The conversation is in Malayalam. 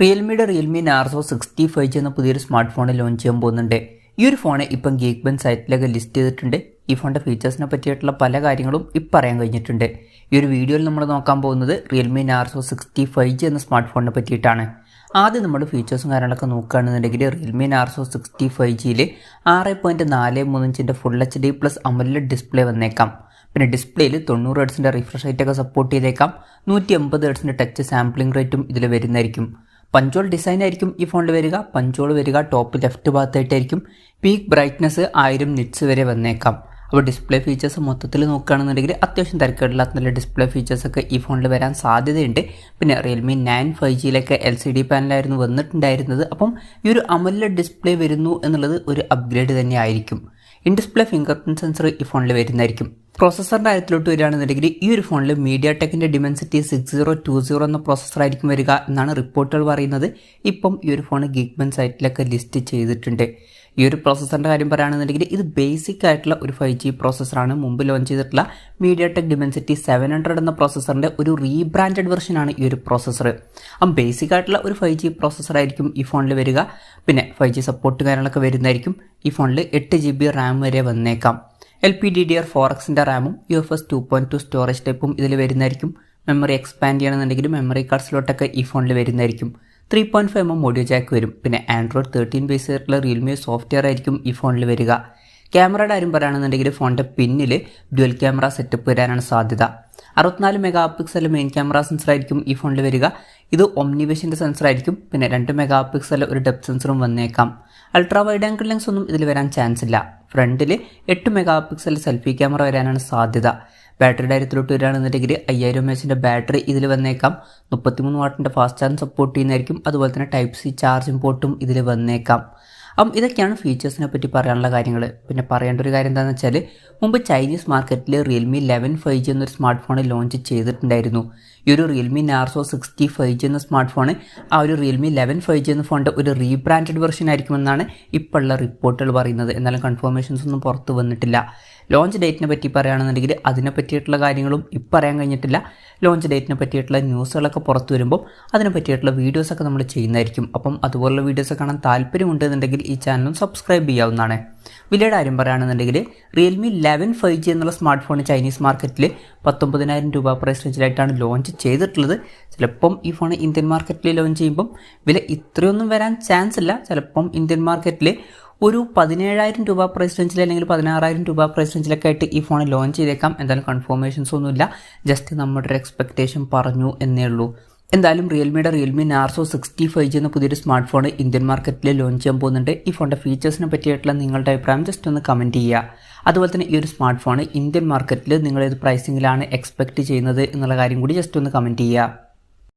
Realme Narzo 65 എന്ന പുതിയൊരു സ്മാർട്ട് ഫോൺ ലോഞ്ച് ചെയ്യാൻ പോകുന്നുണ്ട്. ഈ ഒരു ഫോൺ ഇപ്പം ഗീക്ബെൻ സൈറ്റിലൊക്കെ ലിസ്റ്റ് ചെയ്തിട്ടുണ്ട്. ഈ ഫോണിൻ്റെ ഫീച്ചേഴ്സിനെ പറ്റിയിട്ടുള്ള പല കാര്യങ്ങളും ഇപ്പം പറയാൻ കഴിഞ്ഞിട്ടുണ്ട്. ഈ ഒരു വീഡിയോയിൽ നമ്മൾ നോക്കാൻ പോകുന്നത് Realme Narzo 65 എന്ന സ്മാർട്ട് ഫോണിനെ പറ്റിയിട്ടാണ്. ആദ്യം നമ്മൾ ഫീച്ചേഴ്സും കാര്യങ്ങളൊക്കെ നോക്കുകയാണെന്നുണ്ടെങ്കിൽ Realme Narzo 65യിൽ 6.43 ഇഞ്ചിൻ്റെ full HD plus AMOLED display വന്നേക്കാം. പിന്നെ ഡിസ്പ്ലേയിൽ 90 ഹെർട്സിൻ്റെ റിഫ്രഷ് റേറ്റ് ഒക്കെ സപ്പോർട്ട് ചെയ്തേക്കാം. 180 ഹെർട്സിൻ്റെ ടച്ച് സാമ്പിളിംഗ് റേറ്റും ഇതിൽ വരുന്നതായിരിക്കും. പഞ്ചോൾ ഡിസൈൻ ആയിരിക്കും ഈ ഫോണിൽ വരിക. പഞ്ചോൾ വരിക ടോപ്പ് ലെഫ്റ്റ് ഭാഗത്തായിട്ടായിരിക്കും. പീക്ക് ബ്രൈറ്റ്നസ് 1000 നിറ്റ്സ് വരെ വന്നേക്കാം. അപ്പോൾ ഡിസ്പ്ലേ ഫീച്ചേഴ്സ് മൊത്തത്തിൽ നോക്കുകയാണെന്നുണ്ടെങ്കിൽ അത്യാവശ്യം തിരക്കേടില്ലാത്ത നല്ല ഡിസ്പ്ലേ ഫീച്ചേഴ്സൊക്കെ ഈ ഫോണിൽ വരാൻ സാധ്യതയുണ്ട്. പിന്നെ Realme 9 5Gയിലൊക്കെ LCD പാനലായിരുന്നു വന്നിട്ടുണ്ടായിരുന്നത്. അപ്പം ഈ ഒരു അമോലെഡ് ഡിസ്പ്ലേ വരുന്നു എന്നുള്ളത് ഒരു അപ്ഗ്രേഡ് തന്നെ ആയിരിക്കും. In display finger print sensor ഈ ഫോണിൽ വരുന്നതായിരിക്കും. പ്രോസസ്സറിൻ്റെ കാര്യത്തിലോട്ട് വരികയാണെന്നുണ്ടെങ്കിൽ ഈ ഒരു ഫോണിൽ mediatekൻ്റെ dimensity 6020 എന്ന പ്രോസസ്സറായിരിക്കും വരിക എന്നാണ് റിപ്പോർട്ടുകൾ പറയുന്നത്. ഇപ്പം ഈ ഒരു ഫോൺ ഗീക്ബെൻ സൈറ്റിലൊക്കെ ലിസ്റ്റ് ചെയ്തിട്ടുണ്ട്. ഈ ഒരു പ്രോസസ്സറിൻ്റെ കാര്യം പറയുകയാണെന്നുണ്ടെങ്കിൽ ഇത് ബേസിക് ആയിട്ടുള്ള ഒരു 5G പ്രോസസ്സറാണ്. മുമ്പ് ലോഞ്ച് ചെയ്തിട്ടുള്ള mediatek dimensity 700 എന്ന പ്രോസസ്സറിൻ്റെ ഒരു റീബ്രാൻഡഡ് വെർഷനാണ് ഈ ഒരു പ്രോസസ്സർ. ബേസിക് ആയിട്ടുള്ള ഒരു 5G പ്രോസസ്സറായിരിക്കും ഈ ഫോണിൽ വരിക. പിന്നെ 5G സപ്പോർട്ട് കാര്യങ്ങളൊക്കെ വരുന്നതായിരിക്കും. ഈ ഫോണിൽ 8GB റാം വരെ വന്നേക്കാം. LPDDR4Xൻ്റെ റാമും UFS 2.2 സ്റ്റോറേജ് ടൈപ്പും ഇതിൽ വരുന്നതായിരിക്കും. മെമ്മറി എക്സ്പാൻഡ് ചെയ്യണമെന്നുണ്ടെങ്കിൽ മെമ്മറി കാർഡ് സ്ലോട്ടൊക്കെ ഈ ഫോണിൽ വരുന്നതായിരിക്കും. 3.5mm ഓഡിയോ ജാക്ക് വരും. പിന്നെ Android 13 ബേസ് ആയിട്ടുള്ള Realme സോഫ്റ്റ്വെയർ ആയിരിക്കും ഈ ഫോണിൽ വരിക. ക്യാമറയുടെ കാര്യം പറയുകയാണെന്നുണ്ടെങ്കിൽ ഫോണിൻ്റെ പിന്നിൽ ഡ്യുവൽ ക്യാമറ സെറ്റപ്പ് വരാനാണ് സാധ്യത. 64 mega pixel main camera sensor ആയിരിക്കും ഈ ഫോണിൽ വരിക. ഇത് ഒംനിവിഷൻ്റെ സെൻസർ ആയിരിക്കും. പിന്നെ 2 മെഗാ പിക്സൽ ഒരു ഡെപ്ത് സെൻസറും വന്നേക്കാം. അൾട്രാ വൈഡ് ആംഗിൾ ലെൻസ് ഒന്നും ഇതിൽ വരാൻ ചാൻസ് ഇല്ല. ഫ്രണ്ടിൽ 8 മെഗാ പിക്സൽ സെൽഫി ക്യാമറ വരാനാണ് സാധ്യത. ബാറ്ററിയുടെ കാര്യത്തിലോട്ട് വരികയാണെന്നുണ്ടെങ്കിൽ 5000 mAh ബാറ്ററി ഇതിൽ വന്നേക്കാം. 33 വാട്ടിൻ്റെ ഫാസ്റ്റ് ചാർജ് സപ്പോർട്ട് ചെയ്യുന്നതായിരിക്കും. അതുപോലെ തന്നെ Type-C ചാർജിംഗ് പോർട്ടും ഇതിൽ വന്നേക്കാം. ഇതൊക്കെയാണ് ഫീച്ചേഴ്സിനെ പറ്റി പറയാനുള്ള കാര്യങ്ങൾ. പിന്നെ പറയേണ്ട ഒരു കാര്യം എന്താണെന്ന് വെച്ചാൽ മുമ്പ് ചൈനീസ് മാർക്കറ്റിൽ Realme 11 5G എന്നൊരു സ്മാർട്ട് ഫോൺ ലോഞ്ച് ചെയ്തിട്ടുണ്ടായിരുന്നു. ഈ ഒരു Realme Narzo 65 എന്ന സ്മാർട്ട് ഫോൺ ആ ഒരു Realme 11 5G എന്ന ഫോണിൻ്റെ ഒരു റീബ്രാൻഡഡ് വെർഷൻ ആയിരിക്കുമെന്നാണ് ഇപ്പോൾ ഉള്ള റിപ്പോർട്ടുകൾ പറയുന്നത്. എന്നാലും കൺഫർമേഷൻസ് ഒന്നും പുറത്ത് വന്നിട്ടില്ല. ലോഞ്ച് ഡേറ്റിനെ പറ്റി പറയുകയാണെന്നുണ്ടെങ്കിൽ അതിനെ പറ്റിയിട്ടുള്ള കാര്യങ്ങളും ഇപ്പം പറയാൻ കഴിഞ്ഞിട്ടില്ല. ലോഞ്ച് ഡേറ്റിനെ പറ്റിയിട്ടുള്ള ന്യൂസുകളൊക്കെ പുറത്ത് വരുമ്പോൾ അതിനെ പറ്റിയിട്ടുള്ള വീഡിയോസൊക്കെ നമ്മൾ ചെയ്യുന്നതായിരിക്കും. അതുപോലുള്ള വീഡിയോസ് കാണാൻ താല്പര്യമുണ്ടെന്നുണ്ടെങ്കിൽ ഈ ചാനലും സബ്സ്ക്രൈബ് ചെയ്യാവുന്നതാണ്. വിലയുടെ കാര്യം പറയുകയാണെന്നുണ്ടെങ്കിൽ Realme 11 5G എന്നുള്ള സ്മാർട്ട് ഫോൺ ചൈനീസ് മാർക്കറ്റിൽ 19,000 രൂപ പ്രൈസ് റേഞ്ചിലായിട്ടാണ് ലോഞ്ച് ചെയ്തിട്ടുള്ളത്. ചിലപ്പം ഈ ഫോൺ ഇന്ത്യൻ മാർക്കറ്റിൽ ലോഞ്ച് ചെയ്യുമ്പം വില ഇത്രയൊന്നും വരാൻ ചാൻസ് ഇല്ല. ചിലപ്പം ഇന്ത്യൻ മാർക്കറ്റിൽ ഒരു 17,000 രൂപ പ്രൈസ് റേഞ്ചിൽ അല്ലെങ്കിൽ 16,000 രൂപ പ്രൈസ് റേഞ്ചിലൊക്കെ ആയിട്ട് ഈ ഫോൺ ലോഞ്ച് ചെയ്തേക്കാം. എന്തായാലും കൺഫർമേഷൻസ് ഒന്നുമില്ല. ജസ്റ്റ് നമ്മുടെ ഒരു എക്സ്പെക്റ്റേഷൻ പറഞ്ഞു എന്നേ ഉള്ളൂ. എന്തായാലും Realme Narzo 65 എന്ന പുതിയൊരു സ്മാർട്ട് ഫോൺ ഇന്ത്യൻ മാർക്കറ്റിൽ ലോഞ്ച് ചെയ്യാൻ പോകുന്നുണ്ട്. ഈ ഫോണിൻ്റെ ഫീച്ചേഴ്സിനെ പറ്റിയിട്ടുള്ള നിങ്ങളുടെ അഭിപ്രായം ജസ്റ്റ് ഒന്ന് കമൻറ്റ് ചെയ്യുക. അതുപോലെ തന്നെ ഈ ഒരു സ്മാർട്ട് ഫോൺ ഇന്ത്യൻ മാർക്കറ്റിൽ നിങ്ങൾ ഏത് പ്രൈസിങ്ങിലാണ് എക്സ്പെക്റ്റ് ചെയ്യുന്നത് എന്നുള്ള കാര്യം കൂടി ജസ്റ്റ് ഒന്ന് കമൻറ്റ് ചെയ്യുക.